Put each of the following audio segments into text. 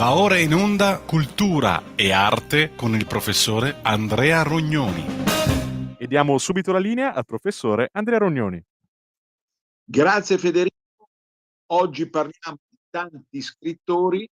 Va ora in onda Cultura e Arte con il professore Andrea Rognoni. E diamo subito la linea al professore Andrea Rognoni. Grazie Federico. Oggi parliamo di tanti scrittori,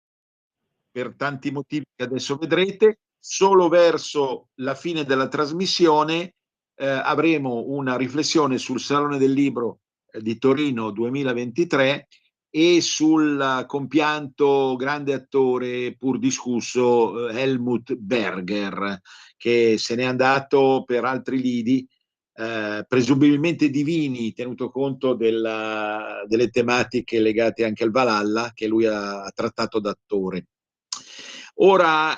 per tanti motivi che adesso vedrete. Solo verso la fine della trasmissione avremo una riflessione sul Salone del Libro di Torino 2023 e sul compianto grande attore pur discusso Helmut Berger, che se n'è andato per altri lidi, presumibilmente divini, tenuto conto delle tematiche legate anche al Valhalla che lui ha trattato da attore. Ora,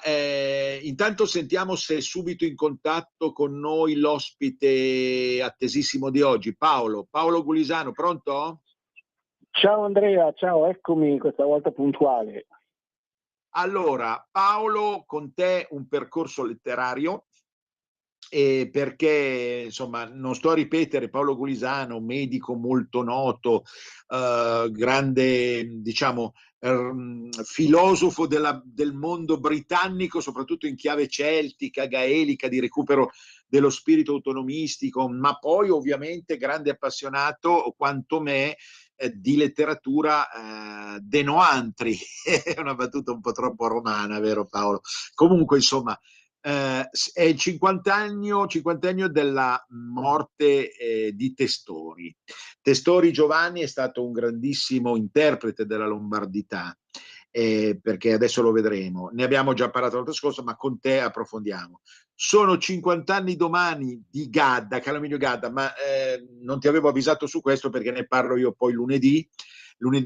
intanto sentiamo se è subito in contatto con noi l'ospite attesissimo di oggi, Paolo Gulisano, pronto? Ciao Andrea, ciao, eccomi questa volta puntuale. Allora, Paolo, con te un percorso letterario, perché insomma non sto a ripetere, Paolo Gulisano, medico molto noto, grande, diciamo, filosofo del mondo britannico, soprattutto in chiave celtica, gaelica, di recupero dello spirito autonomistico, ma poi ovviamente grande appassionato quanto me di letteratura de noantri. È una battuta un po' troppo romana, vero Paolo? Comunque, insomma, è il 50 anni della morte di Testori. Testori Giovanni è stato un grandissimo interprete della lombardità, perché adesso lo vedremo. Ne abbiamo già parlato l'altro scorso, ma con te approfondiamo. Sono 50 anni domani di Gadda, Carlo Emilio Gadda, ma non ti avevo avvisato su questo perché ne parlo io poi lunedì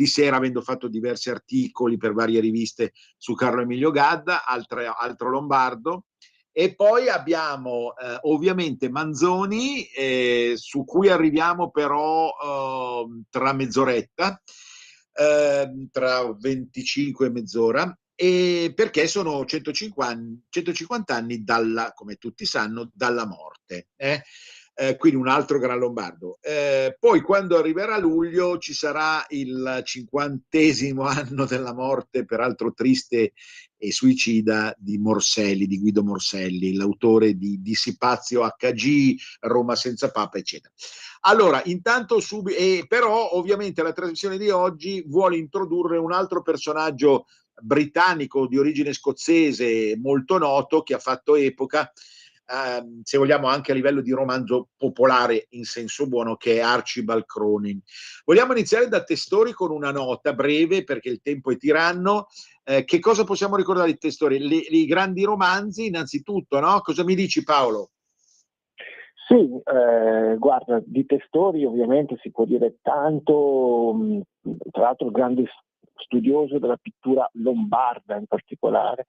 sera, avendo fatto diversi articoli per varie riviste su Carlo Emilio Gadda, altro lombardo. E poi abbiamo ovviamente Manzoni, su cui arriviamo però tra mezz'oretta, tra 25 e mezz'ora, e perché sono 150 anni dalla, come tutti sanno, dalla morte. Quindi un altro gran lombardo. Poi quando arriverà luglio ci sarà il 50° anno della morte, peraltro triste e suicida, di Morselli, di Guido Morselli, l'autore di Dissipazio HG, Roma senza Papa, eccetera. Allora, intanto però ovviamente la trasmissione di oggi vuole introdurre un altro personaggio britannico di origine scozzese molto noto, che ha fatto epoca, se vogliamo anche a livello di romanzo popolare in senso buono, che è Archibald Cronin. Vogliamo iniziare da Testori con una nota breve perché il tempo è tiranno. Che cosa possiamo ricordare di Testori? I grandi romanzi innanzitutto, no? Cosa mi dici, Paolo? Sì, guarda, di Testori ovviamente si può dire tanto, tra l'altro grande studioso della pittura lombarda in particolare,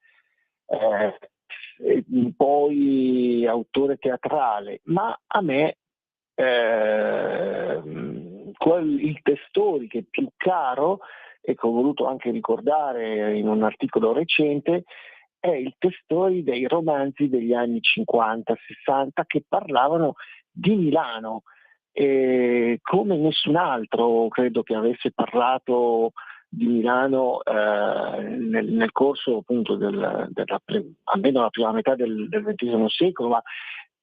poi autore teatrale, ma a me il Testori che è più caro e che ho voluto anche ricordare in un articolo recente è il Testori dei romanzi degli anni 50-60 che parlavano di Milano, come nessun altro credo che avesse parlato di Milano nel corso appunto almeno la prima metà del XX secolo, ma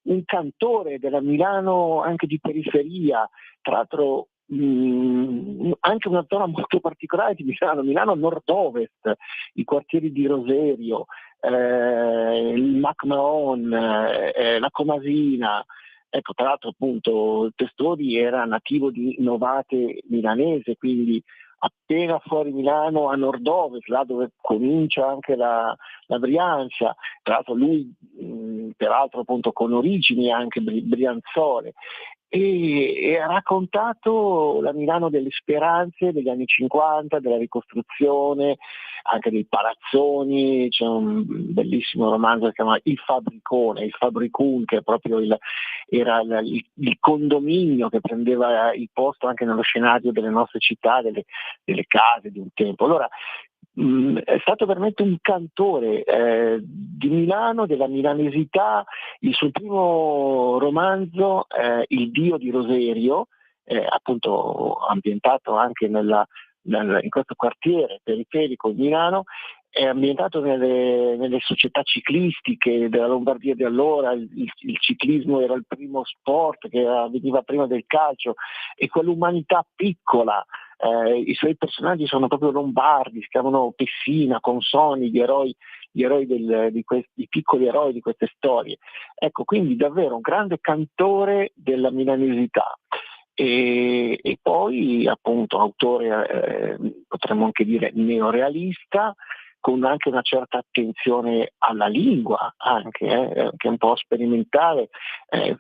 un cantore della Milano anche di periferia, tra l'altro anche una zona molto particolare di Milano nord-ovest, i quartieri di Roserio, il MacMahon, la Comasina. Ecco, tra l'altro appunto Testori era nativo di Novate milanese, quindi appena fuori Milano a nord-ovest, là dove comincia anche la Brianza. Tra l'altro lui peraltro appunto con origini anche brianzole, e ha raccontato la Milano delle speranze degli anni 50, della ricostruzione, anche dei palazzoni. C'è un bellissimo romanzo che si chiama Il Fabricone, il Fabricun, che è proprio era il condominio che prendeva il posto anche nello scenario delle nostre città, delle case di un tempo. Allora, è stato veramente un cantore di Milano, della milanesità. Il suo primo romanzo, Il Dio di Roserio, appunto ambientato anche in questo quartiere periferico di Milano, è ambientato nelle società ciclistiche della Lombardia di allora. Il ciclismo era il primo sport che veniva prima del calcio, e quell'umanità piccola. I suoi personaggi sono proprio lombardi, si chiamano Pessina, Consoni, i piccoli eroi di queste storie. Ecco, quindi davvero un grande cantore della milanesità. E poi appunto autore, potremmo anche dire neorealista, con anche una certa attenzione alla lingua, anche un po' sperimentale,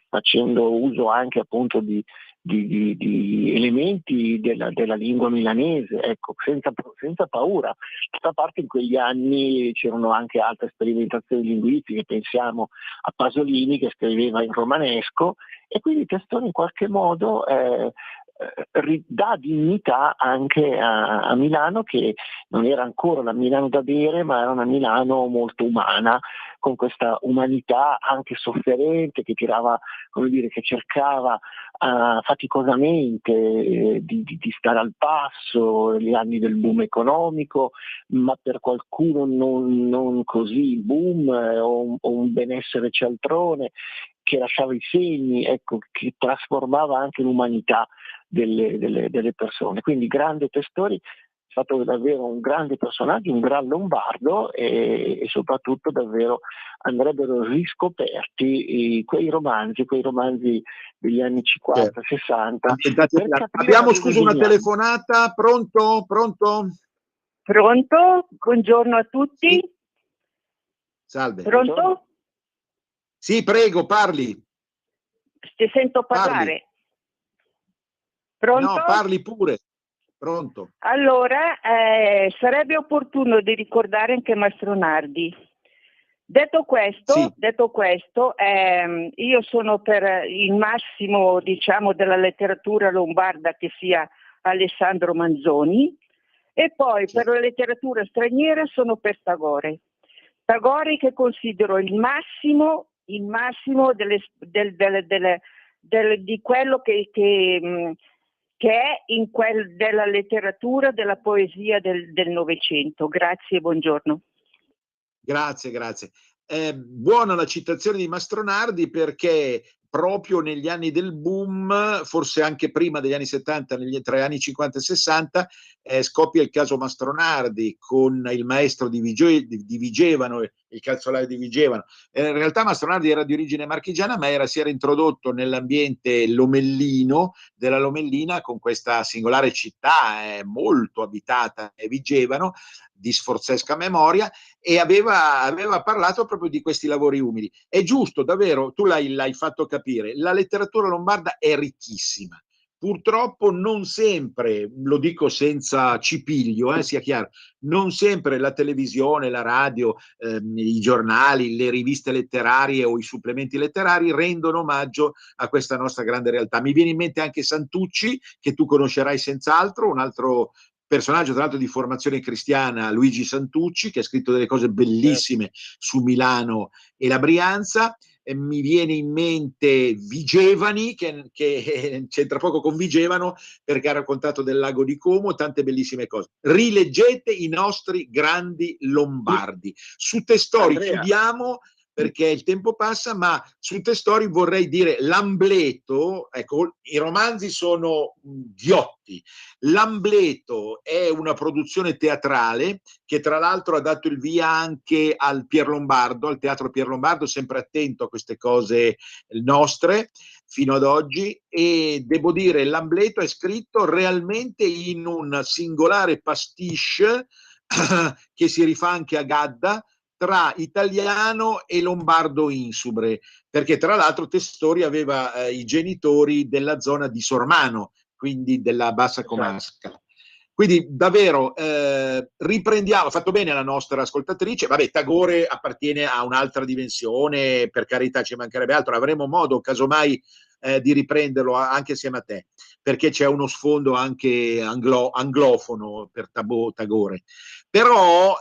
facendo uso anche appunto di elementi della lingua milanese, ecco, senza paura. D'altra parte in quegli anni c'erano anche altre sperimentazioni linguistiche, pensiamo a Pasolini che scriveva in romanesco, e quindi Testone in qualche modo dà dignità anche a Milano, che non era ancora la Milano da bere, ma era una Milano molto umana, con questa umanità anche sofferente, che tirava, come dire, che cercava faticosamente di stare al passo gli anni del boom economico, ma per qualcuno non così il boom o un benessere cialtrone, che lasciava i segni, ecco, che trasformava anche l'umanità delle persone. Quindi grande Testori, è stato davvero un grande personaggio, un gran lombardo, e soprattutto davvero andrebbero riscoperti quei romanzi degli anni 50-60. Abbiamo, scusa, una telefonata. Pronto? Pronto? Buongiorno a tutti. Sì. Salve. Pronto? Buongiorno. Sì, prego, parli. Ti sento parlare. Pronto? No, parli pure. Pronto. Allora, sarebbe opportuno di ricordare anche Mastronardi. Detto questo, sì. Io sono per il massimo, diciamo, della letteratura lombarda, che sia Alessandro Manzoni, e poi per la letteratura straniera sono per Tagore. Tagore, che considero il massimo di quello che è della letteratura, della poesia del Novecento. Grazie e buongiorno. Grazie. Buona la citazione di Mastronardi, perché proprio negli anni del boom, forse anche prima degli anni 70, tra gli anni 50 e 60, scoppia il caso Mastronardi con il maestro di Vigevano, il calzolaio di Vigevano. In realtà Mastronardi era di origine marchigiana, ma si era introdotto nell'ambiente lomellino, della Lomellina, con questa singolare città molto abitata, Vigevano, di sforzesca memoria, e aveva parlato proprio di questi lavori umili. È giusto, davvero, tu l'hai fatto capire, la letteratura lombarda è ricchissima. Purtroppo non sempre, lo dico senza cipiglio, sia chiaro, non sempre la televisione, la radio, i giornali, le riviste letterarie o i supplementi letterari rendono omaggio a questa nostra grande realtà. Mi viene in mente anche Santucci, che tu conoscerai senz'altro, un altro personaggio tra l'altro di formazione cristiana, Luigi Santucci, che ha scritto delle cose bellissime su Milano e la Brianza. Mi viene in mente Vigevani, che c'entra poco con Vigevano, perché ha raccontato del lago di Como, tante bellissime cose. Rileggete i nostri grandi lombardi. Su Testori chiudiamo, perché il tempo passa, ma su Testori vorrei dire l'Ambleto. Ecco, i romanzi sono ghiotti. L'Ambleto è una produzione teatrale che tra l'altro ha dato il via anche al Pierlombardo, al Teatro Pierlombardo, sempre attento a queste cose nostre fino ad oggi, e devo dire l'Ambleto è scritto realmente in un singolare pastiche che si rifà anche a Gadda, tra italiano e lombardo insubre, perché tra l'altro Testori aveva i genitori della zona di Sormano, quindi della Bassa Comasca. Quindi davvero riprendiamo, ha fatto bene la nostra ascoltatrice. Vabbè, Tagore appartiene a un'altra dimensione, per carità, ci mancherebbe altro, avremo modo casomai di riprenderlo anche assieme a te, perché c'è uno sfondo anche anglofono per Tagore. Però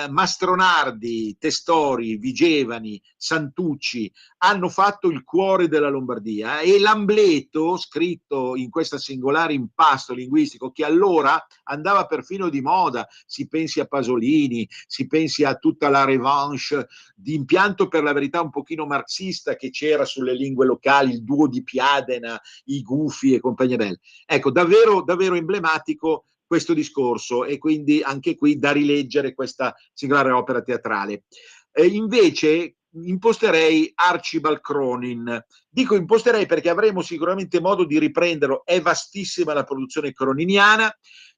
Mastronardi, Testori, Vigevani, Santucci hanno fatto il cuore della Lombardia, e l'Ambleto, scritto in questo singolare impasto linguistico che allora andava perfino di moda, si pensi a Pasolini, si pensi a tutta la revanche di impianto per la verità un pochino marxista che c'era sulle lingue locali, il duo di Piadena, i Gufi e compagnia bella. Ecco, davvero, davvero emblematico questo discorso, e quindi anche qui da rileggere questa singolare opera teatrale. Invece imposterei Archibald Cronin. Dico imposterei perché avremo sicuramente modo di riprenderlo, è vastissima la produzione croniniana.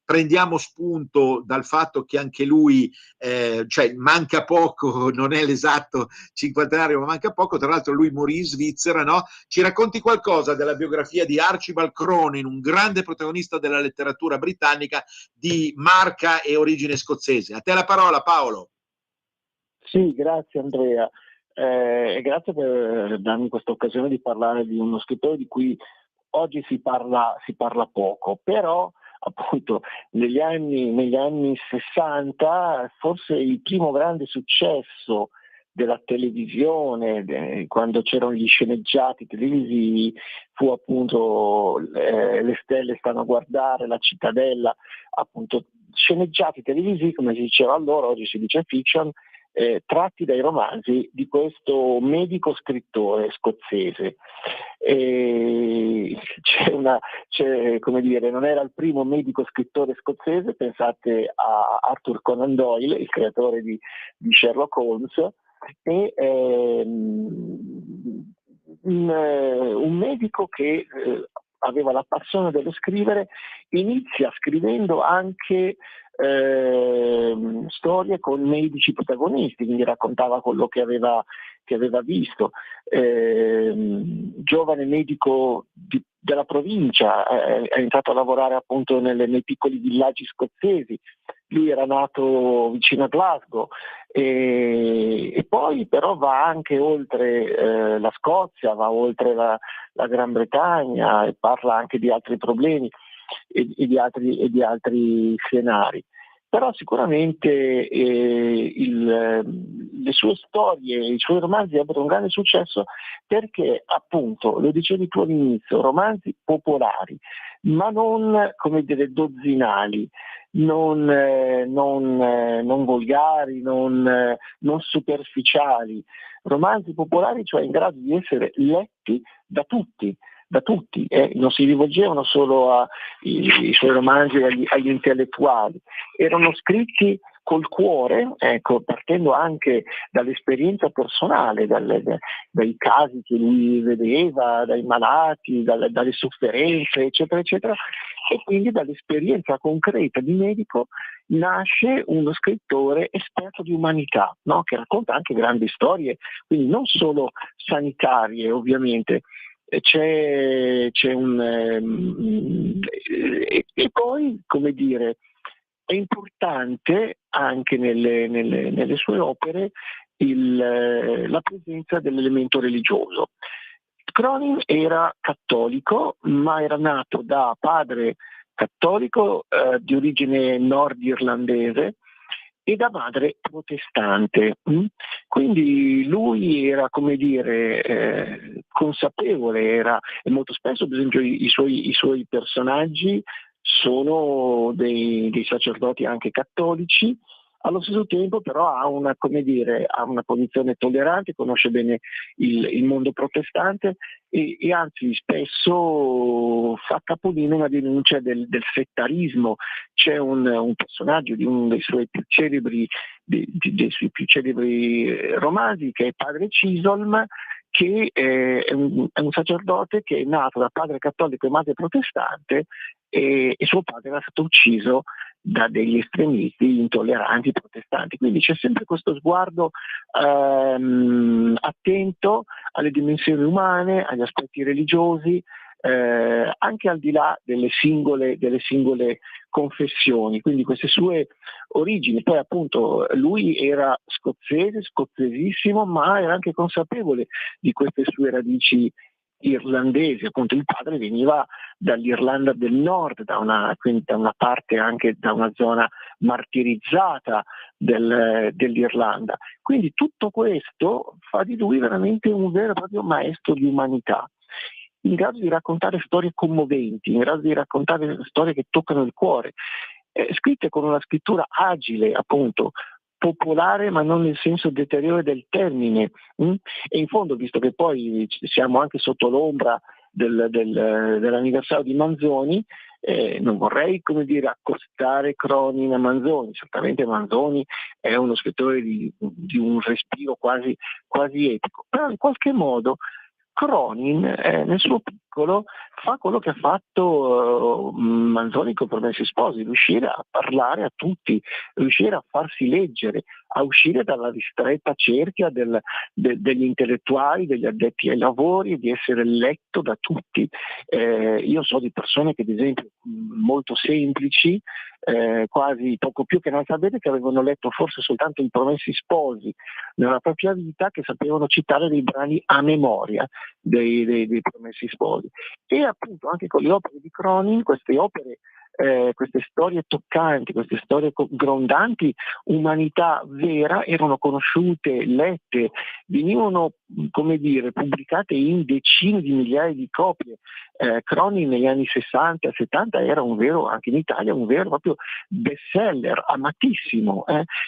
Prendiamo spunto dal fatto che anche lui, cioè manca poco, non è l'esatto cinquantenario, ma manca poco. Tra l'altro lui morì in Svizzera, no? Ci racconti qualcosa della biografia di Archibald Cronin, un grande protagonista della letteratura britannica di marca e origine scozzese. A te la parola, Paolo. Sì, grazie Andrea, e grazie per darmi questa occasione di parlare di uno scrittore di cui oggi si parla poco, però appunto negli anni 60 forse il primo grande successo della televisione, quando c'erano gli sceneggiati televisivi, fu appunto Le stelle stanno a guardare, La cittadella, appunto sceneggiati televisivi, come si diceva allora, oggi si dice fiction, tratti dai romanzi di questo medico scrittore scozzese. Come dire, non era il primo medico scrittore scozzese, pensate a Arthur Conan Doyle, il creatore di Sherlock Holmes, e un medico che aveva la passione dello scrivere, inizia scrivendo anche storie con medici protagonisti, quindi raccontava quello che aveva visto. Giovane medico della provincia, è entrato a lavorare appunto nei piccoli villaggi scozzesi. Lui era nato vicino a Glasgow, e poi però va anche oltre la Scozia, va oltre la Gran Bretagna, e parla anche di altri problemi e di altri scenari. Però sicuramente le sue storie, i suoi romanzi ebbero un grande successo perché, appunto, lo dicevi tu all'inizio, romanzi popolari, ma non, come dire, dozzinali, non volgari, non superficiali, romanzi popolari, cioè in grado di essere letti da tutti, non si rivolgevano solo ai suoi romanzi agli intellettuali, erano scritti col cuore, ecco, partendo anche dall'esperienza personale, dai casi che lui vedeva, dai malati, dalle sofferenze, eccetera, eccetera, e quindi dall'esperienza concreta di medico nasce uno scrittore esperto di umanità, no? Che racconta anche grandi storie, quindi non solo sanitarie, ovviamente. E poi, come dire, è importante anche nelle sue opere la presenza dell'elemento religioso. Cronin era cattolico, ma era nato da padre cattolico di origine nordirlandese e da madre protestante. Quindi lui era, come dire, consapevole, e molto spesso, per esempio, i suoi personaggi sono dei sacerdoti anche cattolici. Allo stesso tempo però ha una posizione tollerante, conosce bene il mondo protestante e anzi spesso fa capolino una denuncia del settarismo. C'è un personaggio di uno dei suoi più celebri romanzi, che è Padre Chisholm, che è un sacerdote che è nato da padre cattolico e madre protestante, e suo padre era stato ucciso da degli estremisti intolleranti protestanti. Quindi c'è sempre questo sguardo attento alle dimensioni umane, agli aspetti religiosi, anche al di là delle singole confessioni. Quindi queste sue origini, poi appunto lui era scozzesissimo, ma era anche consapevole di queste sue radici irlandesi, appunto il padre veniva dall'Irlanda del Nord, quindi da una parte anche da una zona martirizzata dell'Irlanda. Quindi tutto questo fa di lui veramente un vero e proprio maestro di umanità, in grado di raccontare storie commoventi, in grado di raccontare storie che toccano il cuore, scritte con una scrittura agile, appunto, popolare ma non nel senso deteriore del termine. E in fondo, visto che poi siamo anche sotto l'ombra dell'anniversario di Manzoni, non vorrei, come dire, accostare Cronin a Manzoni. Certamente Manzoni è uno scrittore di un respiro quasi epico, però in qualche modo Cronin nel suo piccolo fa quello che ha fatto Manzoni con Promessi Sposi, riuscire a parlare a tutti, riuscire a farsi leggere, a uscire dalla ristretta cerchia degli intellettuali, degli addetti ai lavori, di essere letto da tutti. Io so di persone che, ad esempio, molto semplici, quasi poco più che analfabete, che avevano letto forse soltanto i Promessi Sposi nella propria vita, che sapevano citare dei brani a memoria dei Promessi Sposi. E appunto anche con le opere di Cronin, queste opere, queste storie toccanti, queste storie grondanti, umanità vera, erano conosciute, lette, venivano, come dire, pubblicate in decine di migliaia di copie. Cronin negli anni 60 e 70 era un vero, anche in Italia, un vero e proprio bestseller, amatissimo.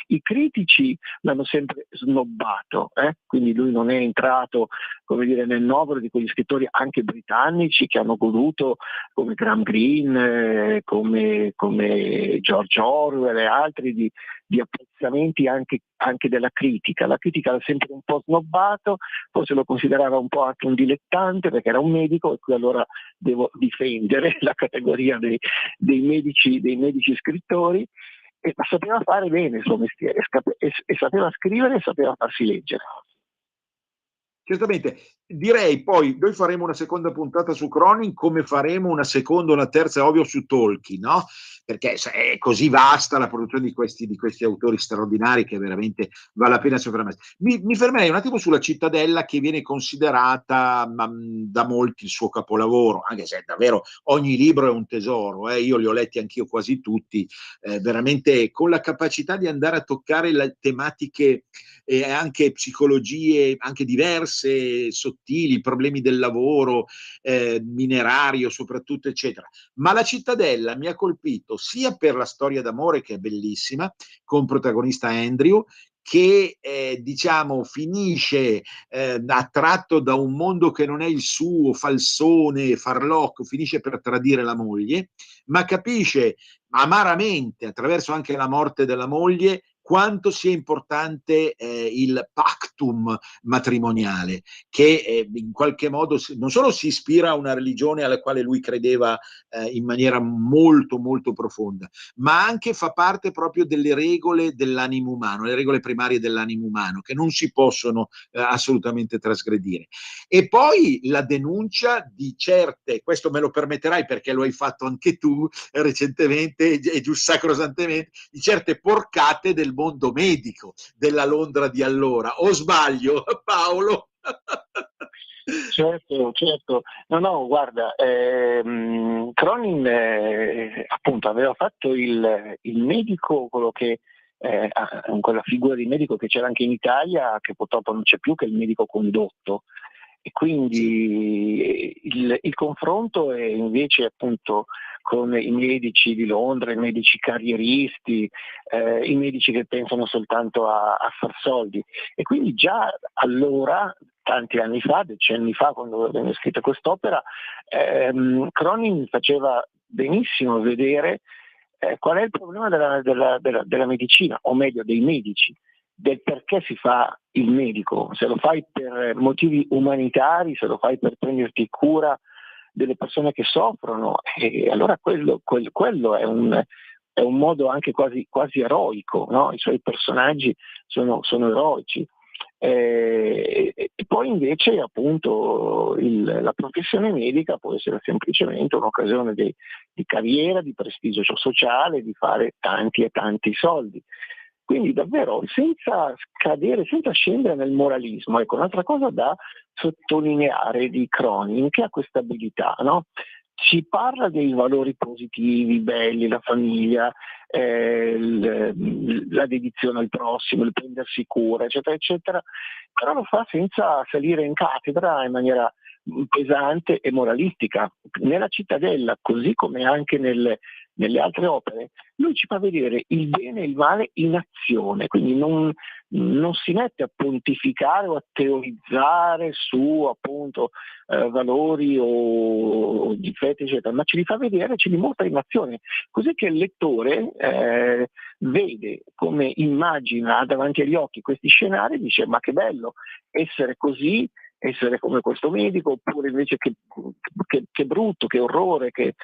I critici l'hanno sempre snobbato, quindi lui non è entrato, come dire, nel novero di quegli scrittori anche britannici che hanno goduto, come Graham Greene, come George Orwell e altri, di apprezzamenti anche della critica. La critica l'ha sempre un po' snobbato, forse lo considerava un po' anche un dilettante perché era un medico, e qui allora devo difendere la categoria dei medici scrittori, ma sapeva fare bene il suo mestiere, e sapeva scrivere e sapeva farsi leggere. Certamente, direi poi noi faremo una seconda puntata su Cronin, come faremo una seconda, una terza, ovvio, su Tolkien, no? Perché è così vasta la produzione di questi autori straordinari che veramente vale la pena soffermarsi. Mi fermerei un attimo sulla Cittadella, che viene considerata da molti il suo capolavoro, anche se davvero ogni libro è un tesoro, io li ho letti anch'io quasi tutti, veramente con la capacità di andare a toccare le tematiche e anche psicologie anche diverse, sottili, problemi del lavoro, minerario soprattutto, eccetera. Ma la Cittadella mi ha colpito sia per la storia d'amore, che è bellissima, con protagonista Andrew, che diciamo finisce attratto da un mondo che non è il suo, falsone, farlocco, finisce per tradire la moglie, ma capisce amaramente, attraverso anche la morte della moglie, quanto sia importante il pactum matrimoniale, che in qualche modo non solo si ispira a una religione alla quale lui credeva in maniera molto molto profonda, ma anche fa parte proprio delle regole dell'animo umano, le regole primarie dell'animo umano, che non si possono assolutamente trasgredire. E poi la denuncia di certe, questo me lo permetterai perché lo hai fatto anche tu recentemente e giusto sacrosantemente, di certe porcate del mondo medico della Londra di allora. O sbaglio, Paolo? Certo. No, guarda, Cronin appunto aveva fatto il medico, quello che quella figura di medico che c'era anche in Italia, che purtroppo non c'è più, che è il medico condotto. E quindi il confronto è invece appunto con i medici di Londra, i medici carrieristi, i medici che pensano soltanto a far soldi. E quindi già allora, tanti anni fa, decenni fa, quando venne scritta quest'opera, Cronin faceva benissimo vedere qual è il problema della medicina, o meglio dei medici, del perché si fa il medico. Se lo fai per motivi umanitari, se lo fai per prenderti cura delle persone che soffrono, e allora quello è un modo anche quasi eroico, no? I suoi personaggi sono eroici. E poi invece appunto la professione medica può essere semplicemente un'occasione di carriera, di prestigio sociale, di fare tanti e tanti soldi. Quindi davvero senza scadere, senza scendere nel moralismo. Ecco, un'altra cosa da sottolineare di Cronin, che ha questa abilità, no? Si parla dei valori positivi, belli, la famiglia, la dedizione al prossimo, il prendersi cura, eccetera, eccetera, però lo fa senza salire in cattedra in maniera pesante e moralistica. Nella Cittadella, così come anche nelle altre opere, lui ci fa vedere il bene e il male in azione, quindi non si mette a pontificare o a teorizzare su appunto valori o difetti, eccetera, ma ce li fa vedere, ce li mostra in azione, così che il lettore vede, come immagina davanti agli occhi questi scenari, dice: ma che bello essere così, essere come questo medico, oppure invece che brutto, che orrore, che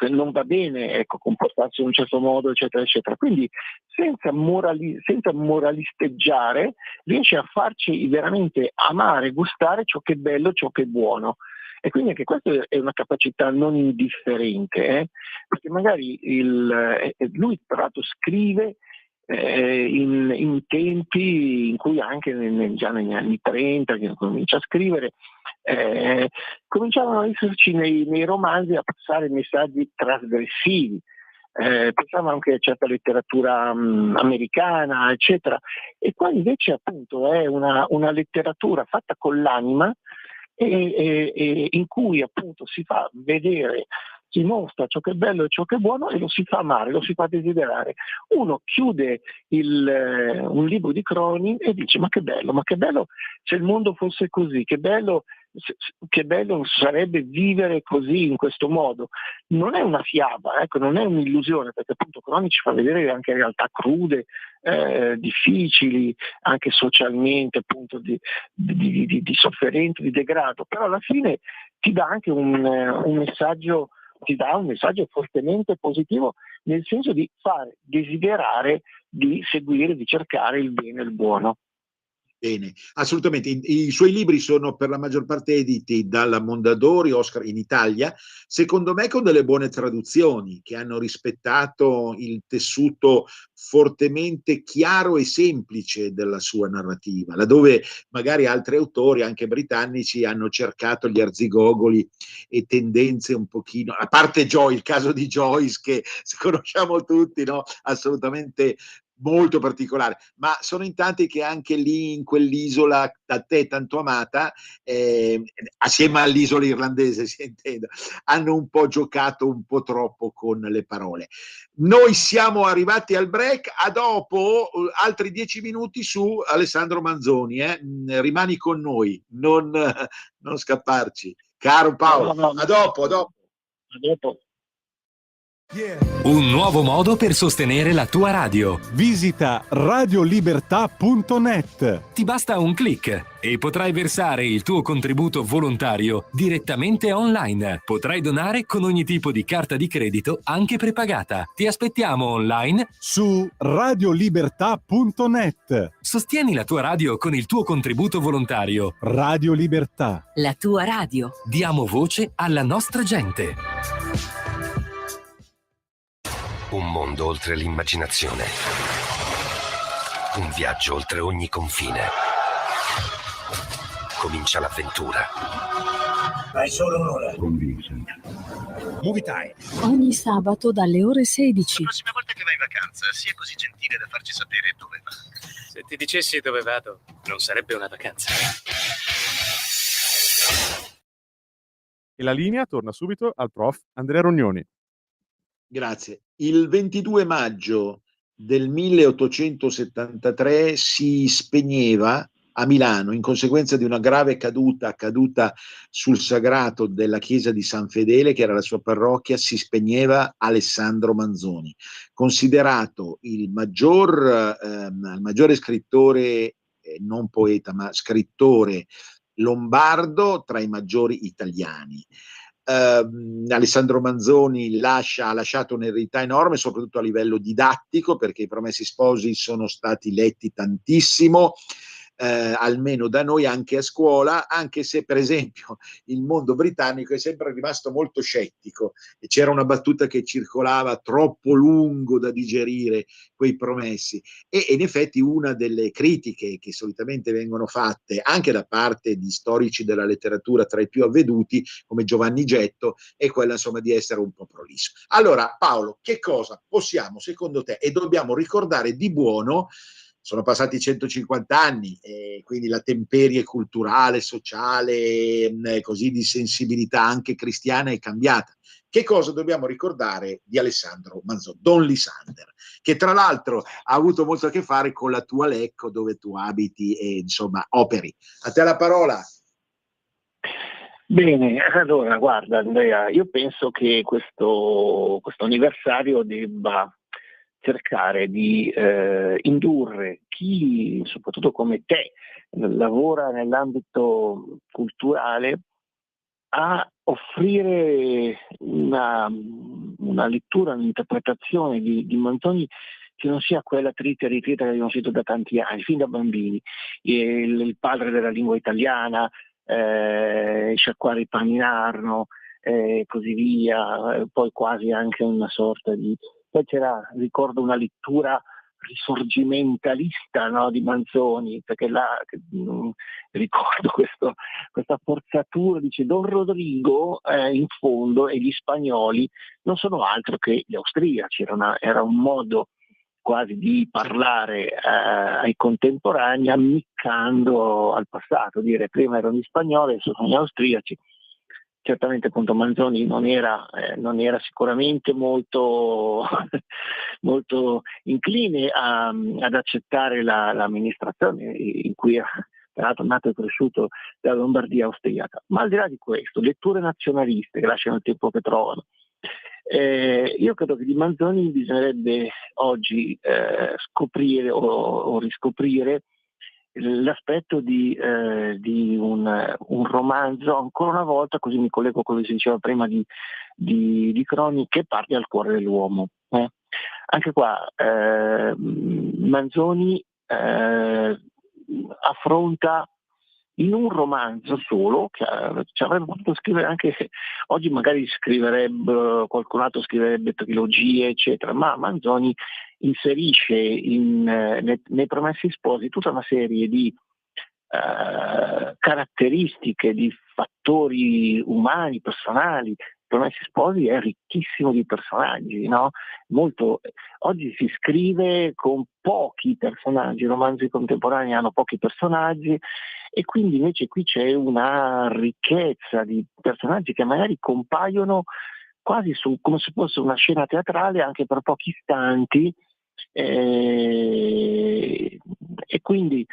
non va bene, ecco, comportarsi in un certo modo, eccetera, eccetera. Quindi senza moralisteggiare riesce a farci veramente amare, gustare ciò che è bello, ciò che è buono. E quindi anche questa è una capacità non indifferente, perché magari lui tra l'altro scrive in tempi in cui anche già negli anni 30 che comincia a scrivere, cominciavano ad esserci nei romanzi a passare messaggi trasgressivi, pensavo anche a certa letteratura americana, eccetera, e qua invece appunto è una letteratura fatta con l'anima e in cui appunto si fa vedere, si mostra ciò che è bello e ciò che è buono e lo si fa amare, lo si fa desiderare. Uno chiude un libro di Cronin e dice: ma che bello se il mondo fosse così, che bello sarebbe vivere così, in questo modo. Non è una fiaba, ecco, non è un'illusione, perché appunto Cronin ci fa vedere anche realtà crude, difficili, anche socialmente, appunto di sofferenza, di degrado, però alla fine ti dà anche un messaggio fortemente positivo, nel senso di far desiderare di seguire, di cercare il bene e il buono. Bene, assolutamente. I suoi libri sono per la maggior parte editi dalla Mondadori, Oscar in Italia, secondo me con delle buone traduzioni che hanno rispettato il tessuto fortemente chiaro e semplice della sua narrativa, laddove magari altri autori, anche britannici, hanno cercato gli arzigogoli e tendenze un pochino, a parte il caso di Joyce che conosciamo tutti, no? Assolutamente molto particolare, ma sono in tanti che anche lì in quell'isola da te tanto amata, assieme all'isola irlandese si intende, hanno un po' giocato un po' troppo con le parole. Noi siamo arrivati al break, a dopo altri 10 minuti su Alessandro Manzoni, rimani con noi, non scapparci, caro Paolo. No. A dopo. Un nuovo modo per sostenere la tua radio. Visita radiolibertà.net. Ti basta un click e potrai versare il tuo contributo volontario direttamente online. Potrai donare con ogni tipo di carta di credito, anche prepagata. Ti aspettiamo online Su radiolibertà.net. Sostieni la tua radio con il tuo contributo volontario. Radio Libertà. La tua radio. Diamo voce alla nostra gente. Un mondo oltre l'immaginazione. Un viaggio oltre ogni confine. Comincia l'avventura. Hai solo un'ora. Con Vincent. Movie Time. Ogni sabato dalle ore 16. La prossima volta che vai in vacanza, sia così gentile da farci sapere dove va. Se ti dicessi dove vado, non sarebbe una vacanza. E la linea torna subito al prof. Andrea Rognoni. Grazie. Il 22 maggio del 1873 si spegneva a Milano, in conseguenza di una grave caduta accaduta sul sagrato della chiesa di San Fedele, che era la sua parrocchia, si spegneva Alessandro Manzoni, considerato il maggiore scrittore, non poeta, ma scrittore lombardo tra i maggiori italiani. Alessandro Manzoni ha lasciato un'eredità enorme, soprattutto a livello didattico, perché i Promessi Sposi sono stati letti tantissimo. almeno da noi anche a scuola, anche se per esempio il mondo britannico è sempre rimasto molto scettico e c'era una battuta che circolava: troppo lungo da digerire quei promessi. E in effetti una delle critiche che solitamente vengono fatte anche da parte di storici della letteratura tra i più avveduti come Giovanni Getto è quella, insomma, di essere un po' prolisso. Allora Paolo, che cosa possiamo secondo te e dobbiamo ricordare di buono? Sono passati 150 anni, quindi la temperie culturale, sociale, così di sensibilità anche cristiana è cambiata. Che cosa dobbiamo ricordare di Alessandro Manzoni, Don Lisander, che tra l'altro ha avuto molto a che fare con la tua Lecco, dove tu abiti e insomma operi. A te la parola. Bene, allora guarda Andrea, io penso che questo anniversario debba cercare di indurre chi, soprattutto come te, lavora nell'ambito culturale, a offrire una lettura, un'interpretazione di Manzoni che non sia quella trita e ritrita che abbiamo sentito da tanti anni, fin da bambini, il padre della lingua italiana, sciacquare il pane in arno, così via, poi quasi anche una sorta di... Poi c'era, ricordo, una lettura risorgimentalista, no, di Manzoni, perché ricordo questa forzatura, dice Don Rodrigo in fondo e gli spagnoli non sono altro che gli austriaci, era un modo quasi di parlare ai contemporanei ammiccando al passato, dire prima erano gli spagnoli, adesso sono gli austriaci. Certamente appunto Manzoni non era sicuramente molto, molto incline ad accettare l'amministrazione in cui era tra l'altro nato e cresciuto dalla Lombardia austriaca. Ma al di là di questo, letture nazionaliste che lasciano il tempo che trovano. Io credo che di Manzoni bisognerebbe oggi scoprire o riscoprire l'aspetto di un romanzo, ancora una volta, così mi collego a quello che si diceva prima di croniche, che parli al cuore dell'uomo. Anche qua Manzoni affronta in un romanzo solo, che ci avrebbe potuto scrivere anche oggi, magari scriverebbe, qualcun altro scriverebbe trilogie eccetera, ma Manzoni inserisce nei Promessi Sposi tutta una serie di caratteristiche, di fattori umani, personali. Promessi Sposi è ricchissimo di personaggi, no? Oggi si scrive con pochi personaggi, i romanzi contemporanei hanno pochi personaggi e quindi invece qui c'è una ricchezza di personaggi che magari compaiono quasi come se fosse una scena teatrale anche per pochi istanti, e quindi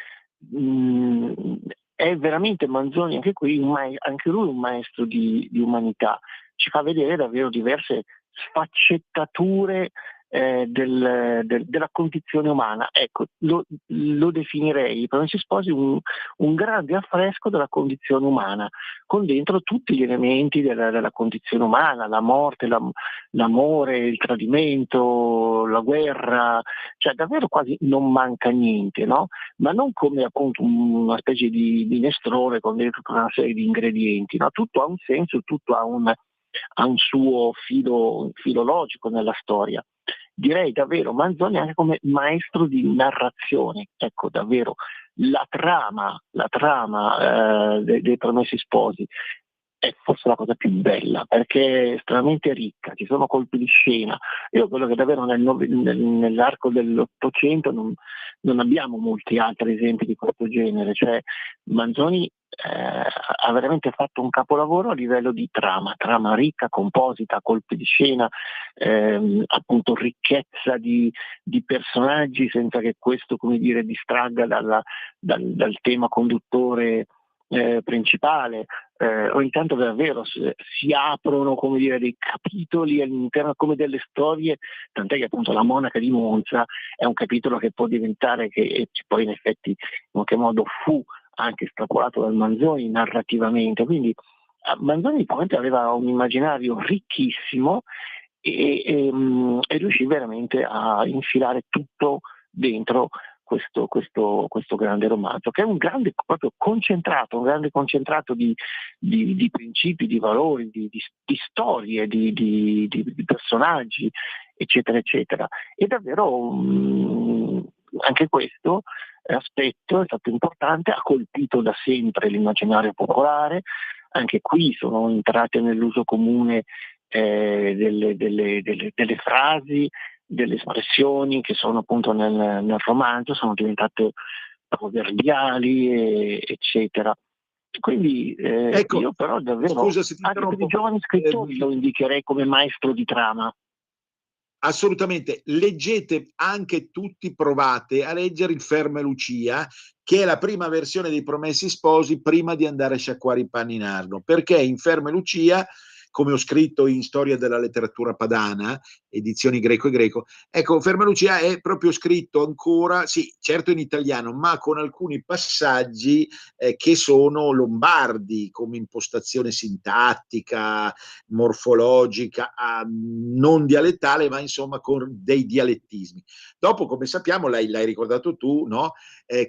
è veramente Manzoni anche qui, anche lui un maestro di umanità, ci fa vedere davvero diverse sfaccettature della condizione umana. Ecco, lo definirei, i Promessi Sposi, un grande affresco della condizione umana, con dentro tutti gli elementi della condizione umana, la morte, l'amore, il tradimento, la guerra, cioè davvero quasi non manca niente, no? Ma non come appunto una specie di minestrone con dentro tutta una serie di ingredienti, no? Tutto ha un senso, tutto ha un suo filo logico nella storia. Direi davvero Manzoni anche come maestro di narrazione, ecco davvero la trama dei Promessi Sposi è forse la cosa più bella perché è estremamente ricca, ci sono colpi di scena. Io quello che davvero nell'arco dell'Ottocento non abbiamo molti altri esempi di questo genere, cioè Manzoni ha veramente fatto un capolavoro a livello di trama ricca, composita, colpi di scena, appunto ricchezza di personaggi senza che questo, come dire, distragga dal tema conduttore principale. Ogni tanto davvero si aprono, come dire, dei capitoli all'interno come delle storie, tant'è che appunto la monaca di Monza è un capitolo che può diventare, che poi in effetti in qualche modo fu anche estrapolato dal Manzoni narrativamente, quindi Manzoni probabilmente aveva un immaginario ricchissimo e riuscì veramente a infilare tutto dentro questo grande romanzo, che è un grande proprio concentrato, un grande concentrato di principi, di valori, di storie, di personaggi, eccetera, eccetera. E davvero anche questo aspetto è stato importante, ha colpito da sempre l'immaginario popolare. Anche qui sono entrate nell'uso comune delle frasi, delle espressioni che sono appunto nel romanzo, sono diventate proverbiali, eccetera. Quindi Ecco, io però davvero, scusa se ti anche per i interrompo. giovani scrittori lo indicherei come maestro di trama. Assolutamente, leggete anche tutti, provate a leggere il Ferma Lucia, che è la prima versione dei Promessi Sposi prima di andare a sciacquare i panni in Arno, perché in Ferma Lucia, come ho scritto in Storia della letteratura padana, edizioni greco e greco, ecco, Ferma Lucia è proprio scritto ancora, sì, certo in italiano, ma con alcuni passaggi che sono lombardi, come impostazione sintattica, morfologica, non dialettale, ma insomma con dei dialettismi. Dopo, come sappiamo, l'hai ricordato tu, no?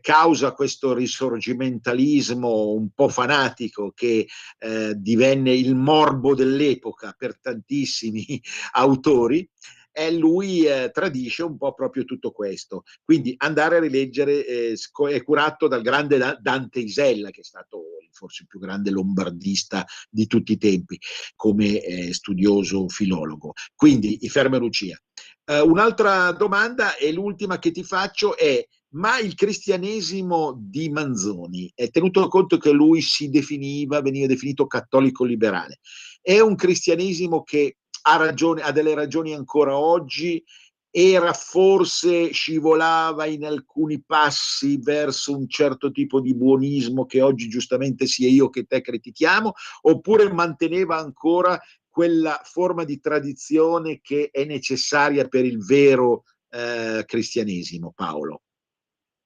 Causa questo risorgimentalismo un po' fanatico che divenne il morbo dell'epoca per tantissimi autori, e lui tradisce un po' proprio tutto questo. Quindi andare a rileggere è curato dal grande Dante Isella, che è stato forse il più grande lombardista di tutti i tempi come studioso filologo. Quindi i Ferma Lucia. Un'altra domanda, e l'ultima che ti faccio, è: ma il cristianesimo di Manzoni, tenuto conto che lui veniva definito cattolico liberale, è un cristianesimo che ha delle ragioni ancora oggi? Scivolava in alcuni passi verso un certo tipo di buonismo che oggi giustamente sia io che te critichiamo, oppure manteneva ancora quella forma di tradizione che è necessaria per il vero cristianesimo, Paolo?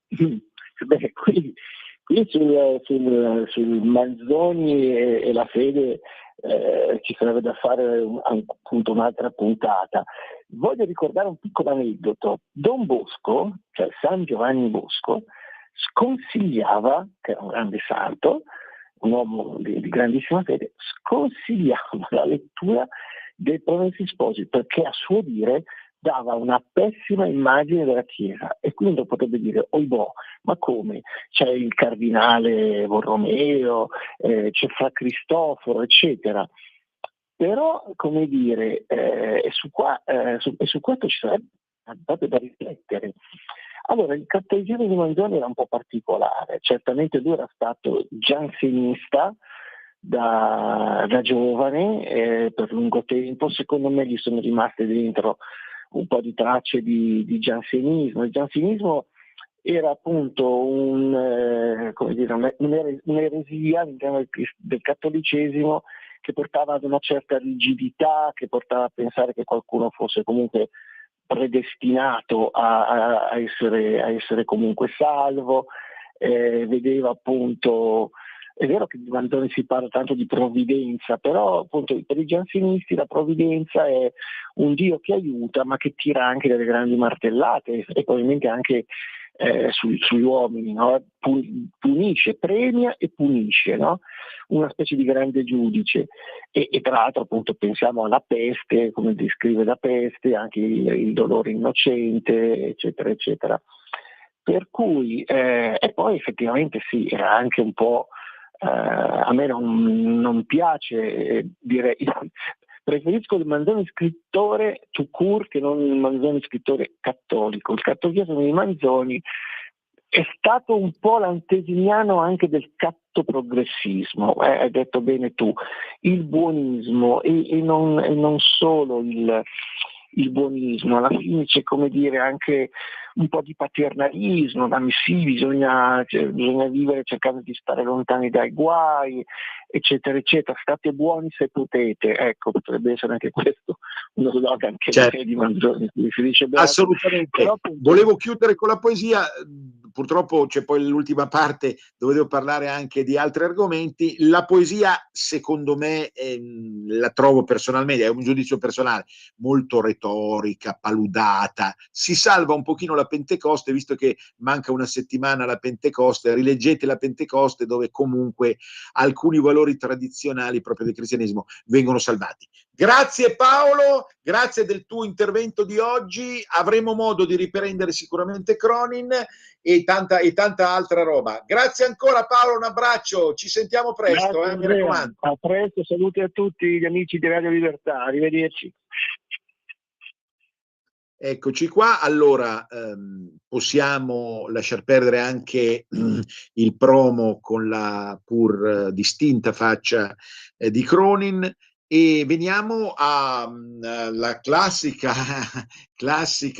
Beh, qui sul Manzoni e la fede ci sarebbe da fare appunto un'altra puntata. Voglio ricordare un piccolo aneddoto. Don Bosco, cioè San Giovanni Bosco, sconsigliava, che era un grande santo, un uomo di grandissima fede, sconsigliava la lettura dei Promessi Sposi, perché a suo dire dava una pessima immagine della Chiesa, e quindi potrebbe dire: oibò, ma come? C'è il cardinale Borromeo, c'è Fra Cristoforo, eccetera. Però, come dire, su questo ci sarebbe proprio da riflettere. Allora, il cattolicesimo di Manzoni era un po' particolare. Certamente lui era stato giansenista da giovane, per lungo tempo. Secondo me gli sono rimaste dentro un po' di tracce di giansenismo. Il giansenismo era appunto un'eresia all'interno del cattolicesimo, che portava ad una certa rigidità, che portava a pensare che qualcuno fosse comunque predestinato a essere comunque salvo. Vedeva appunto, è vero che di Manzoni si parla tanto di provvidenza, però appunto per i giansenisti la provvidenza è un Dio che aiuta, ma che tira anche delle grandi martellate, e probabilmente anche sugli uomini, no? Punisce, premia e punisce, no? Una specie di grande giudice. E tra l'altro appunto pensiamo alla peste, come descrive la peste, anche il dolore innocente, eccetera, eccetera. Per cui, e poi effettivamente sì, era anche un po', a me non piace dire, preferisco il Manzoni scrittore tout court che non il Manzoni scrittore cattolico. Il cattolicesimo di Manzoni è stato un po' l'antesignano anche del cattoprogressismo, hai detto bene tu, il buonismo e non solo il buonismo, alla fine c'è, come dire, anche un po' di paternalismo, sì, bisogna vivere cercando di stare lontani dai guai, eccetera, eccetera, state buoni se potete, ecco, potrebbe essere anche questo uno slogan che certo. di Manzoni, si dice assolutamente. Però, volevo chiudere con la poesia, purtroppo c'è poi l'ultima parte dove devo parlare anche di altri argomenti. La poesia, secondo me, la trovo personalmente, è un giudizio personale, molto retorica, paludata. Si salva un pochino la Pentecoste, visto che manca una settimana alla Pentecoste, rileggete la Pentecoste, dove comunque alcuni valori tradizionali proprio del cristianesimo vengono salvati. Grazie Paolo, grazie del tuo intervento di oggi, avremo modo di riprendere sicuramente Cronin e tanta altra roba. Grazie ancora Paolo, un abbraccio, ci sentiamo presto, Grazie, mi raccomando. A presto, saluti a tutti gli amici di Radio Libertà, arrivederci. Eccoci qua, allora possiamo lasciar perdere anche il promo con la pur distinta faccia di Cronin e veniamo alla classica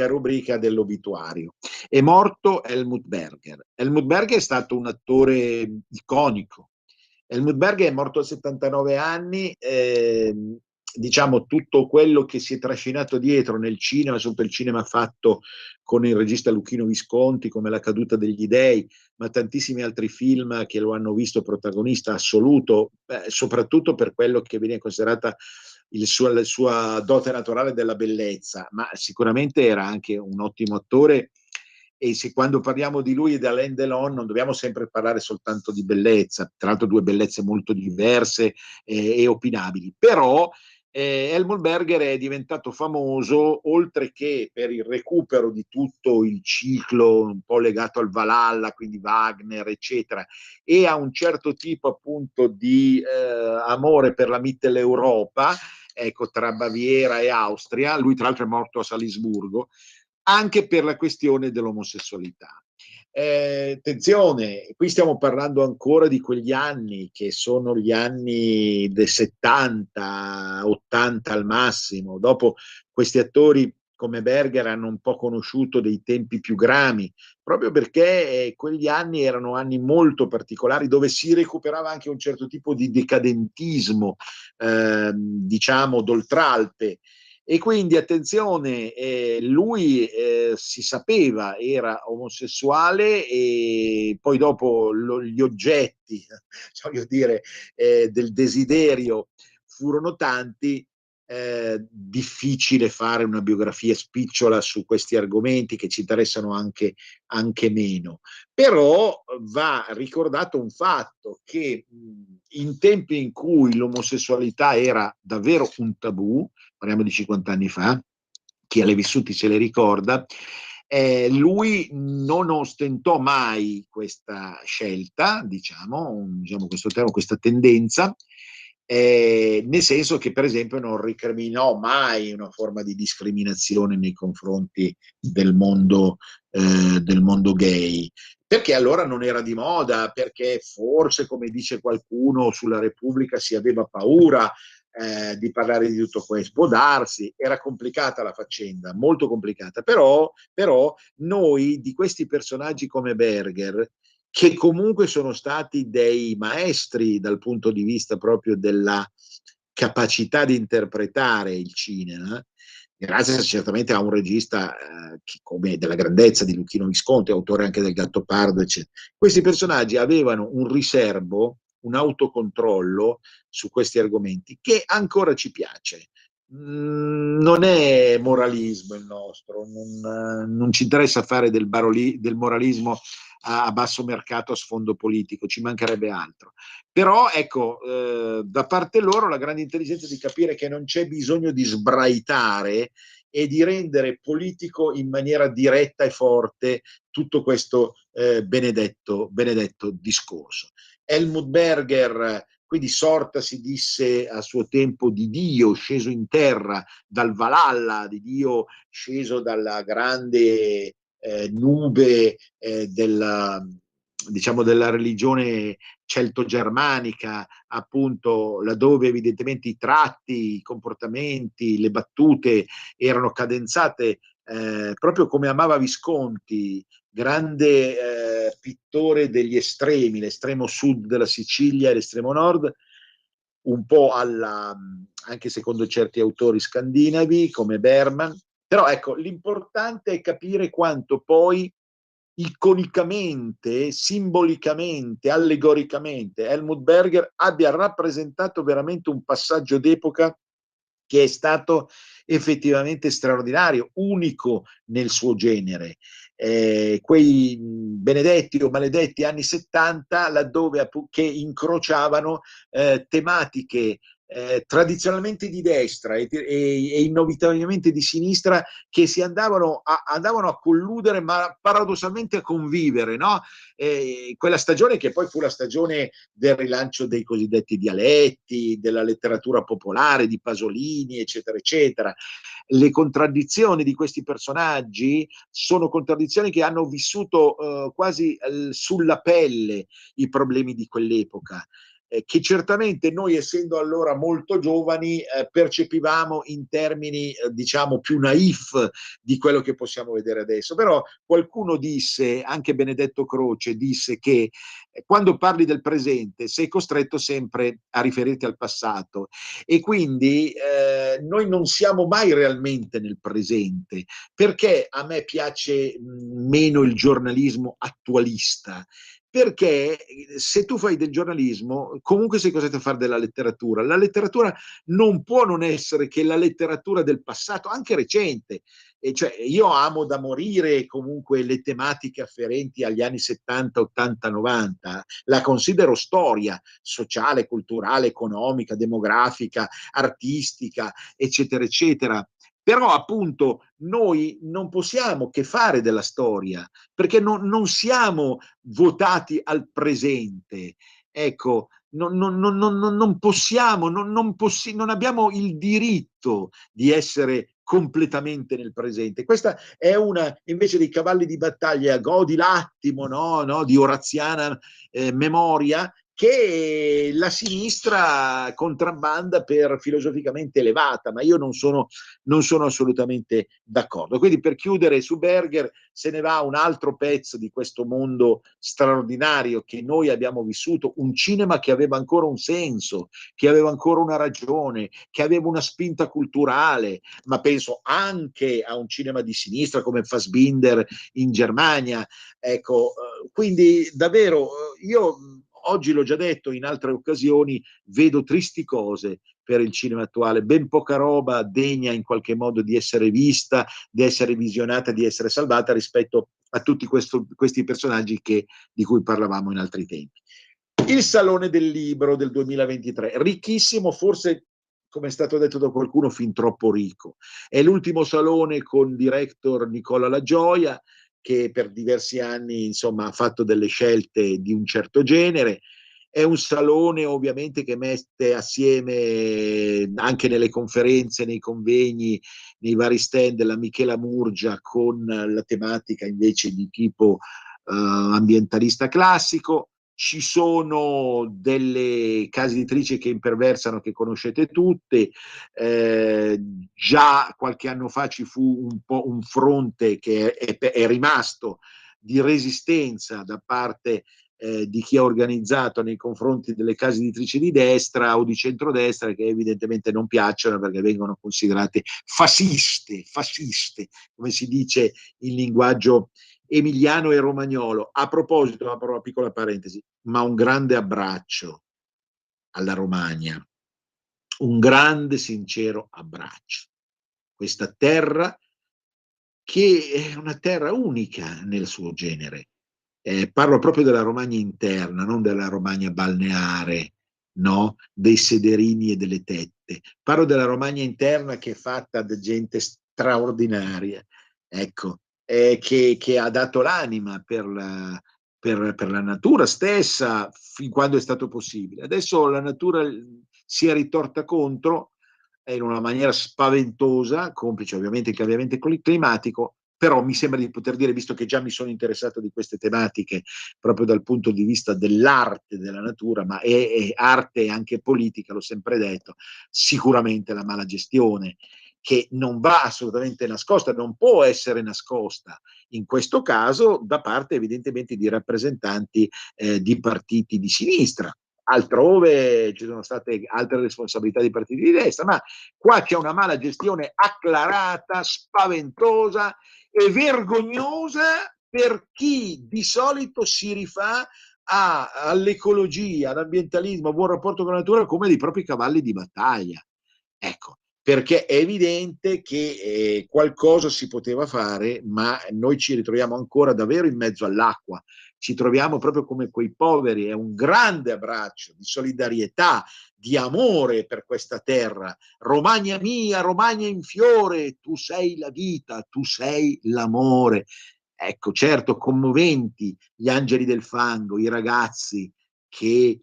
rubrica dell'obituario. È morto Helmut Berger. Helmut Berger è stato un attore iconico. Helmut Berger è morto a 79 anni, diciamo tutto quello che si è trascinato dietro nel cinema, sotto il cinema fatto con il regista Luchino Visconti, come La caduta degli dei, ma tantissimi altri film che lo hanno visto protagonista assoluto, soprattutto per quello che viene considerata la sua dote naturale della bellezza, ma sicuramente era anche un ottimo attore. E se quando parliamo di lui e di Alain Delon non dobbiamo sempre parlare soltanto di bellezza, tra l'altro due bellezze molto diverse e opinabili, però Helmut Berger è diventato famoso oltre che per il recupero di tutto il ciclo un po' legato al Valhalla, quindi Wagner eccetera, e a un certo tipo appunto di amore per la Mitteleuropa, ecco, tra Baviera e Austria. Lui tra l'altro è morto a Salisburgo, anche per la questione dell'omosessualità. Attenzione, qui stiamo parlando ancora di quegli anni che sono gli anni del 70, 80 al massimo. Dopo questi attori come Berger hanno un po' conosciuto dei tempi più grami, proprio perché quegli anni erano anni molto particolari dove si recuperava anche un certo tipo di decadentismo, diciamo d'oltralpe. E quindi attenzione, lui si sapeva era omosessuale e poi dopo gli oggetti voglio dire, del desiderio furono tanti. Difficile fare una biografia spicciola su questi argomenti che ci interessano anche meno, però va ricordato un fatto che in tempi in cui l'omosessualità era davvero un tabù, parliamo di 50 anni fa, chi l'ha vissuti se le ricorda, lui non ostentò mai questa scelta, diciamo questo termine, questa tendenza, nel senso che per esempio non ricriminò mai una forma di discriminazione nei confronti del mondo gay, perché allora non era di moda, perché forse, come dice qualcuno, sulla Repubblica si aveva paura di parlare di tutto questo. Può darsi, era complicata la faccenda, molto complicata, però noi di questi personaggi come Berger, che comunque sono stati dei maestri dal punto di vista proprio della capacità di interpretare il cinema, grazie certamente a un regista come della grandezza di Luchino Visconti, autore anche del Gattopardo, eccetera. Questi personaggi avevano un riservo, un autocontrollo su questi argomenti che ancora ci piace. Non è moralismo il nostro, non ci interessa fare del moralismo a basso mercato, a sfondo politico, ci mancherebbe altro. Però ecco, da parte loro la grande intelligenza di capire che non c'è bisogno di sbraitare e di rendere politico in maniera diretta e forte tutto questo benedetto discorso. Helmut Berger, quindi sorta si disse a suo tempo di Dio sceso in terra dal Valhalla, di Dio sceso dalla grande nube della religione celto-germanica, appunto, laddove evidentemente i tratti, i comportamenti, le battute erano cadenzate proprio come amava Visconti, grande pittore degli estremi, l'estremo sud della Sicilia e l'estremo nord, un po' anche secondo certi autori scandinavi come Berman. Però ecco, l'importante è capire quanto poi iconicamente, simbolicamente, allegoricamente, Helmut Berger abbia rappresentato veramente un passaggio d'epoca che è stato effettivamente straordinario, unico nel suo genere. Quei benedetti o maledetti anni 70, laddove che incrociavano tematiche tradizionalmente di destra e innovativamente di sinistra, che si andavano a colludere, ma paradossalmente a convivere, no? Quella stagione che poi fu la stagione del rilancio dei cosiddetti dialetti, della letteratura popolare, di Pasolini, eccetera, eccetera. Le contraddizioni di questi personaggi sono contraddizioni che hanno vissuto quasi sulla pelle i problemi di quell'epoca. Che certamente noi, essendo allora molto giovani, percepivamo in termini diciamo più naif di quello che possiamo vedere adesso. Però qualcuno disse, anche Benedetto Croce disse, che quando parli del presente sei costretto sempre a riferirti al passato, e quindi noi non siamo mai realmente nel presente. Perché a me piace meno il giornalismo attualista? Perché se tu fai del giornalismo, comunque sei costretto a fare della letteratura. La letteratura non può non essere che la letteratura del passato, anche recente. E cioè, io amo da morire comunque le tematiche afferenti agli anni 70, 80, 90. La considero storia sociale, culturale, economica, demografica, artistica, eccetera, eccetera. Però appunto noi non possiamo che fare della storia, perché non siamo votati al presente. Ecco, non possiamo, non abbiamo il diritto di essere completamente nel presente. Questa è una invece dei cavalli di battaglia godi l'attimo, no, di oraziana memoria, che la sinistra contrabbanda per filosoficamente elevata, ma io non sono assolutamente d'accordo. Quindi, per chiudere su Berger, se ne va un altro pezzo di questo mondo straordinario che noi abbiamo vissuto, un cinema che aveva ancora un senso, che aveva ancora una ragione, che aveva una spinta culturale, ma penso anche a un cinema di sinistra come Fassbinder in Germania. Ecco, quindi davvero io oggi, l'ho già detto in altre occasioni, vedo tristi cose per il cinema attuale, ben poca roba degna in qualche modo di essere vista, di essere visionata, di essere salvata rispetto a tutti questi personaggi di cui parlavamo in altri tempi. Il Salone del Libro del 2023, ricchissimo, forse, come è stato detto da qualcuno, fin troppo ricco. È l'ultimo salone con director Nicola La Gioia, che per diversi anni insomma ha fatto delle scelte di un certo genere. È un salone ovviamente che mette assieme, anche nelle conferenze, nei convegni, nei vari stand, la Michela Murgia con la tematica invece di tipo ambientalista classico. Ci sono delle case editrici che imperversano, che conoscete tutte. Già qualche anno fa ci fu un fronte che è rimasto di resistenza da parte di chi ha organizzato nei confronti delle case editrici di destra o di centrodestra, che evidentemente non piacciono perché vengono considerate fasciste, come si dice in linguaggio emiliano e romagnolo. A proposito, apro una piccola parentesi, ma un grande abbraccio alla Romagna, un grande sincero abbraccio. Questa terra che è una terra unica nel suo genere. Parlo proprio della Romagna interna, non della Romagna balneare, no? Dei sederini e delle tette. Parlo della Romagna interna, che è fatta da gente straordinaria, ecco, che ha dato l'anima per la natura stessa fin quando è stato possibile. Adesso la natura si è ritorta contro in una maniera spaventosa, complice ovviamente il cambiamento climatico. Però mi sembra di poter dire, visto che già mi sono interessato di queste tematiche proprio dal punto di vista dell'arte della natura, ma è arte e anche politica, l'ho sempre detto, sicuramente la mala gestione, che non va assolutamente nascosta, non può essere nascosta, in questo caso da parte evidentemente di rappresentanti di partiti di sinistra. Altrove ci sono state altre responsabilità di partiti di destra, ma qua c'è una mala gestione acclarata, spaventosa e vergognosa per chi di solito si rifà all'ecologia, all'ambientalismo, a buon rapporto con la natura come dei propri cavalli di battaglia. Ecco, perché è evidente che qualcosa si poteva fare, ma noi ci ritroviamo ancora davvero in mezzo all'acqua, ci troviamo proprio come quei poveri. È un grande abbraccio di solidarietà, di amore per questa terra. Romagna mia, Romagna in fiore, tu sei la vita, tu sei l'amore. Ecco, certo, commoventi gli angeli del fango, i ragazzi che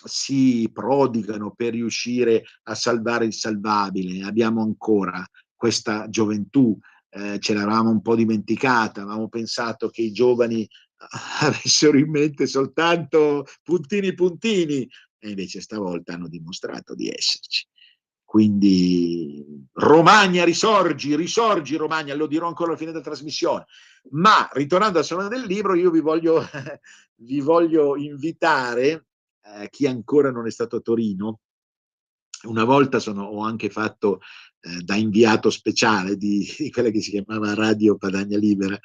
si prodigano per riuscire a salvare il salvabile. Abbiamo ancora questa gioventù, ce l'avevamo un po' dimenticata, avevamo pensato che i giovani avessero in mente soltanto puntini puntini, e invece stavolta hanno dimostrato di esserci. Quindi Romagna, risorgi, risorgi Romagna, lo dirò ancora alla fine della trasmissione. Ma ritornando al Salone del Libro, io vi voglio invitare, chi ancora non è stato a Torino. Una volta ho anche fatto da inviato speciale di quella che si chiamava Radio Padania Libera,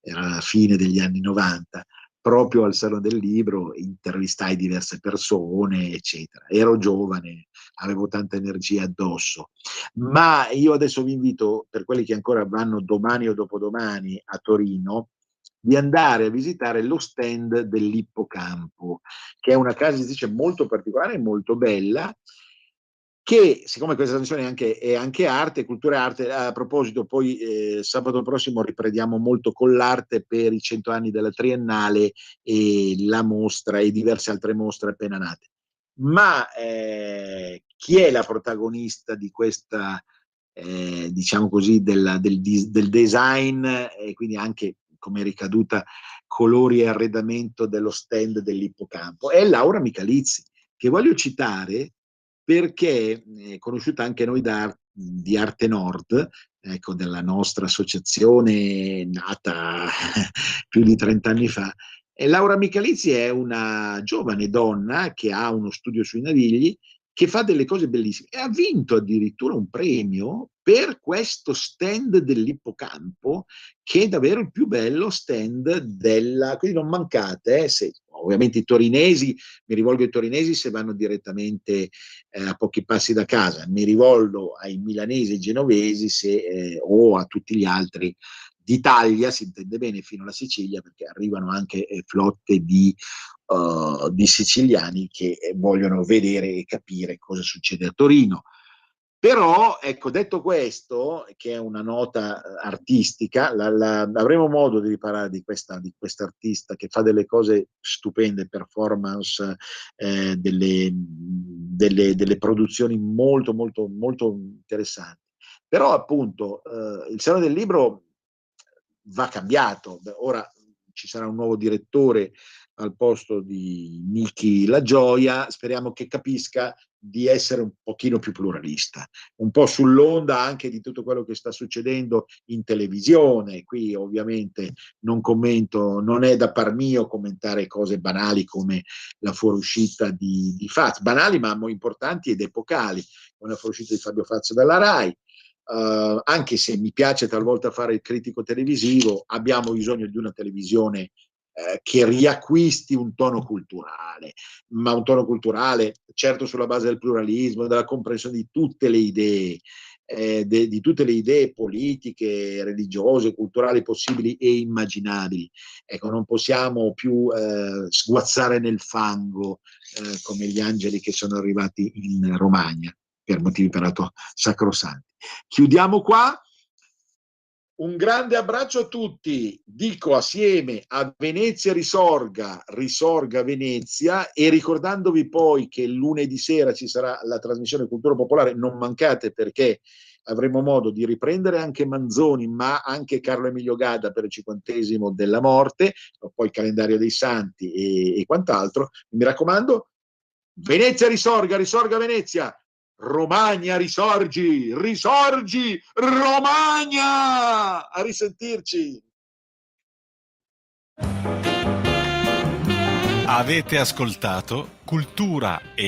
era la fine degli anni 90, proprio al Salone del Libro, intervistai diverse persone, eccetera. Ero giovane, avevo tanta energia addosso. Ma io adesso vi invito, per quelli che ancora vanno domani o dopodomani a Torino, di andare a visitare lo stand dell'Ippocampo, che è una casa editrice molto particolare e molto bella, che siccome questa trasmissione è anche arte, cultura e arte, a proposito poi sabato prossimo riprendiamo molto con l'arte per i 100 anni della Triennale e la mostra e diverse altre mostre appena nate. Ma chi è la protagonista di questa, diciamo così, del design e quindi anche come ricaduta colori e arredamento dello stand dell'Ippocampo? È Laura Michalizzi, che voglio citare perché è conosciuta anche noi di Arte Nord, ecco, della nostra associazione nata più di 30 anni fa. E Laura Michalizzi è una giovane donna che ha uno studio sui Navigli, che fa delle cose bellissime e ha vinto addirittura un premio per questo stand dell'Ippocampo, che è davvero il più bello stand quindi non mancate, se ovviamente i torinesi, mi rivolgo ai torinesi se vanno direttamente a pochi passi da casa, mi rivolgo ai milanesi e genovesi o a tutti gli altri d'Italia, si intende bene, fino alla Sicilia, perché arrivano anche flotte di siciliani che vogliono vedere e capire cosa succede a Torino. Però, ecco, detto questo, che è una nota artistica, avremo modo di riparare di questa artista che fa delle cose stupende, performance, delle produzioni molto, molto, molto interessanti. Però, appunto, il Salone del Libro va cambiato. Ora ci sarà un nuovo direttore al posto di Miki La Gioia, speriamo che capisca di essere un pochino più pluralista, un po' sull'onda anche di tutto quello che sta succedendo in televisione. Qui ovviamente non commento, non è da par mio commentare cose banali come la fuoriuscita di Fazio, banali ma importanti ed epocali, come la fuoriuscita di Fabio Fazio dalla Rai. Anche se mi piace talvolta fare il critico televisivo, abbiamo bisogno di una televisione che riacquisti un tono culturale, ma un tono culturale certo sulla base del pluralismo, della comprensione di tutte le idee, di tutte le idee politiche, religiose, culturali possibili e immaginabili. Ecco, non possiamo più sguazzare nel fango come gli angeli che sono arrivati in Romagna, per motivi peraltro sacrosanti. Chiudiamo qua. Un grande abbraccio a tutti, dico assieme a Venezia risorga, risorga Venezia, e ricordandovi poi che lunedì sera ci sarà la trasmissione Cultura Popolare, non mancate perché avremo modo di riprendere anche Manzoni, ma anche Carlo Emilio Gadda per il 50° della morte, poi il calendario dei santi e quant'altro. Mi raccomando, Venezia risorga, risorga Venezia! Romagna risorgi, risorgi Romagna! A risentirci! Avete ascoltato Cultura e